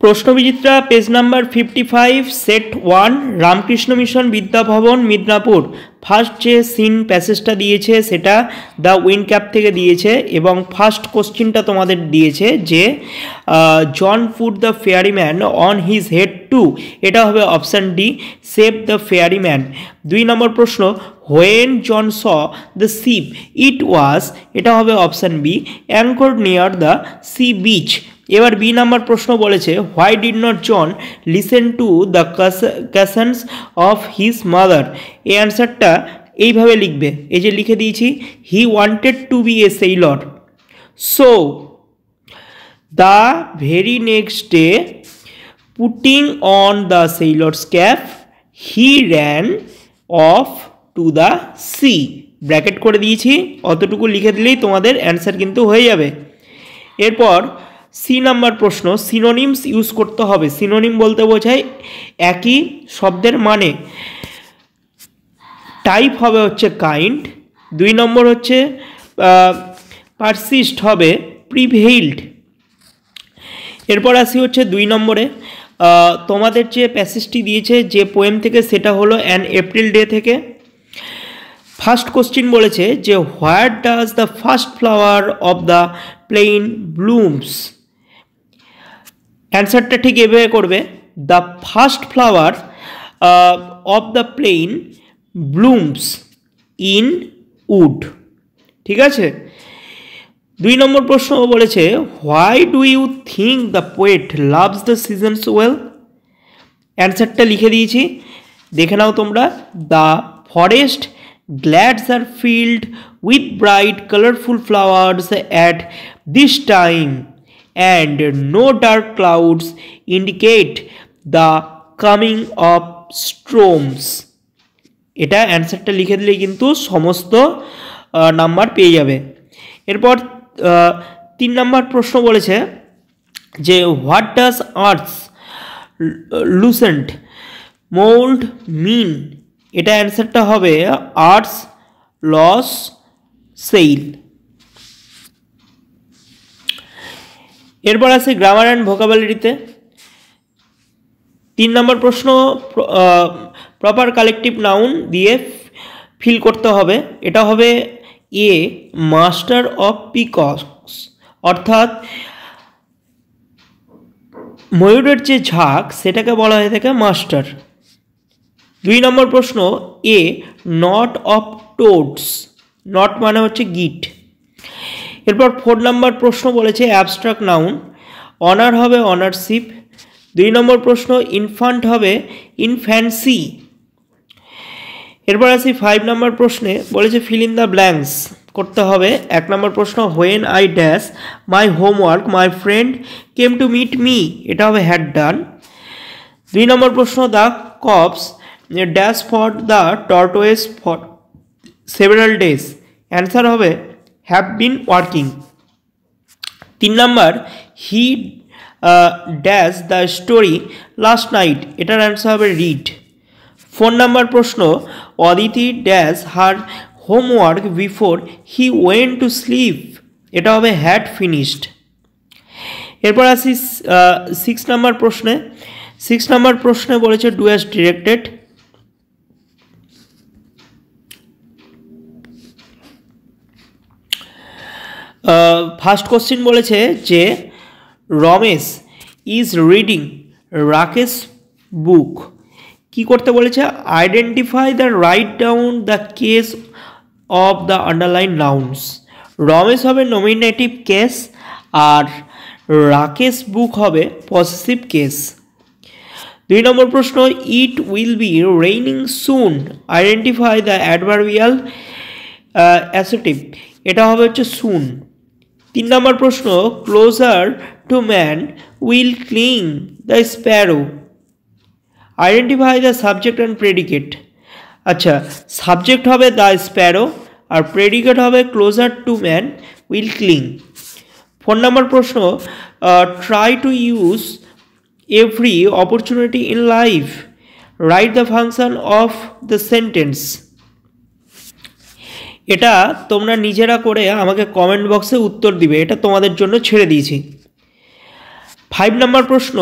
প্রশ্নবিচিত্রা page number 55 set 1 Ramakrishna Mission Vidyabhavan Midnapore. First যে seen প্যাসেজটা দিয়েছে সেটা দ্য উইন্ড ক্যাপ থেকে দিয়েছে এবং ফার্স্ট কোশ্চিনটা তোমাদের দিয়েছে যে John put the ferryman on his head to, এটা হবে option D, save the ferryman. 2 নম্বর প্রশ্ন when John saw the ship it was, এটা হবে option B, anchor near the sea beach. এবার বি নাম্বার প্রশ্ন বলেছে why did not John listen to the cautions of his mother. এই অ্যান্সারটা এইভাবে লিখবে, এই যে লিখে দিয়েছি, he wanted to be a sailor, so the very next day putting on the sailors cap he ran off to the sea. Bracket করে দিয়েছি, অতটুকু লিখে দিলেই তোমাদের অ্যান্সার কিন্তু হয়ে যাবে। এরপর সি নাম্বার প্রশ্ন সিনোনিমস ইউজ করতে হবে। সিনোনিম বলতে বোঝায় একই শব্দের মানে। টাইপ হবে হচ্ছে কাইন্ড, 2 নম্বর হচ্ছে পারসিস্ট হবে প্রিভেইলড। এরপর আসি হচ্ছে 2 নম্বরে, তোমাদের যে প্যাসেজটি দিয়েছে যে পোয়েম থেকে সেটা হলো অ্যান এপ্রিল ডে থেকে। ফার্স্ট কোশ্চিন বলেছে যে where does the first flower of the plain blooms. অ্যান্সারটা ঠিক এভাবে করবে, the first flower of the plain blooms in wood. ঠিক আছে। 2 নম্বর প্রশ্ন বলেছে why do you think the poet loves the seasons well. অ্যান্সারটা লিখে দিয়েছি, দেখে নাও তোমরা, the forest glades are filled with bright colorful flowers at this time and no dark clouds indicate the coming of storms. এটা অ্যান্সারটা লিখে দিলে কিন্তু সমস্ত নাম্বার পেয়ে যাবে। এরপর 3 নম্বর প্রশ্ন বলেছে যে what does earth's lucent mould mean. এটা অ্যান্সারটা হবে আর্টস লস সেইল। এরপর আছে গ্রামার অ্যান্ড ভোকাবুলারিতে। 3 নম্বর প্রশ্ন প্রপার কালেকটিভ নাউন দিয়ে ফিল করতে হবে। এটা হবে এ মাস্টার অফ পিকক্স, অর্থাৎ ময়ূরের যে ঝাঁক সেটাকে বলা হয়ে থাকে মাস্টার। 2 নম্বর প্রশ্ন এ নট অফ টোডস, নট মানে হচ্ছে গিট। এরপর 4 নম্বর প্রশ্ন বলেছে অ্যাবস্ট্রাক্ট নাউন, অনার হবে অনারশিপ। 2 নম্বর প্রশ্ন ইনফ্যান্ট হবে ইনফ্যান্সি। এরপর আসি 5 নম্বর প্রশ্নে বলেছে ফিল ইন দ্য ব্ল্যাঙ্কস করতে হবে। 1 নম্বর প্রশ্ন when I dash my homework my friend came to meet me, এটা হবে হ্যাড ডান। 2 নম্বর প্রশ্ন the cops dash for the tortoise for several days, answer হবে have been working. 3 number he dash the story last night, এটার answer হবে read. 4 number প্রশ্ন Aditi dash her homework before he went to sleep, এটা হবে had finished. এরপর আসি 6 number প্রশ্নে। 6 number প্রশ্নে বলেছে do as directed. First question বলেছে যে Ramesh is reading Rakesh book. কি করতে বলেছে identify the right down the case of the underline nouns. Ramesh হবে নমিনেটিভ কেস আর রাকেশ বুক হবে পসেসিভ কেস। 2 নম্বর প্রশ্ন it will be raining soon, identify the adverbial accusative, এটা হবে হচ্ছে সুন। 3 নম্বর প্রশ্ন closer to man will cling the sparrow, identify the subject and predicate. আচ্ছা, subject হবে দ্য স্প্যারো আর প্রেডিকেট হবে closure to man will ক্লিং। 4 number প্রশ্ন try to use every opportunity in life, write the function of the sentence. এটা তোমরা নিজেরা করে আমাকে comment বক্সে উত্তর দিবে, এটা তোমাদের জন্য ছেড়ে দিয়েছি। 5 নম্বর প্রশ্ন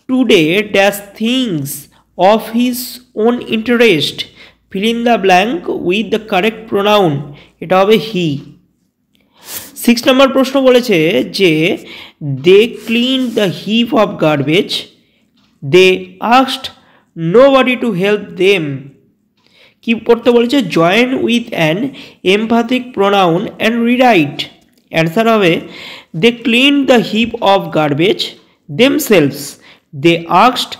today dash things of his own interest, fill in the blank with the correct pronoun, এটা হবে হি। 6 নম্বর প্রশ্ন বলেছে যে they clean the heap of garbage, they asked nobody to help them, কি করতে বলেছে? Join with an emphatic pronoun and rewrite. Answer হবে they clean the heap of garbage themselves, they asked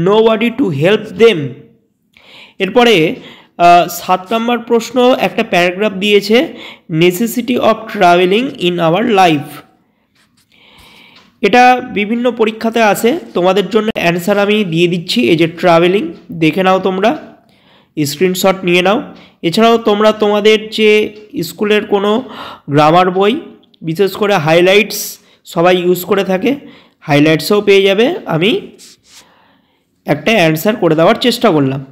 nobody to help them. এরপরে 7 number প্রশ্ন একটা paragraph দিয়েছে, necessity of travelling in our life. এটা বিভিন্ন পরীক্ষাতে আসে, তোমাদের জন্য অ্যান্সার আমি দিয়ে দিচ্ছি। এই যে ট্রাভেলিং, দেখে নাও তোমরা, স্ক্রিনশট নিয়ে নাও। এছাড়াও তোমরা তোমাদের যে স্কুলের কোনো গ্রামার বই, বিশেষ করে হাইলাইটস সবাই ইউজ করে থাকে, হাইলাইটসও পেয়ে যাবে। আমি একটা অ্যান্সার করে দেওয়ার চেষ্টা করলাম।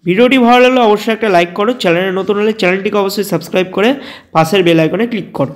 ভিডিওটি ভালো লাগলে অবশ্যই একটা লাইক করো, চ্যানেলে নতুন হলে চ্যানেলটিকে অবশ্যই সাবস্ক্রাইব করে পাশের বেল আইকনে ক্লিক করো।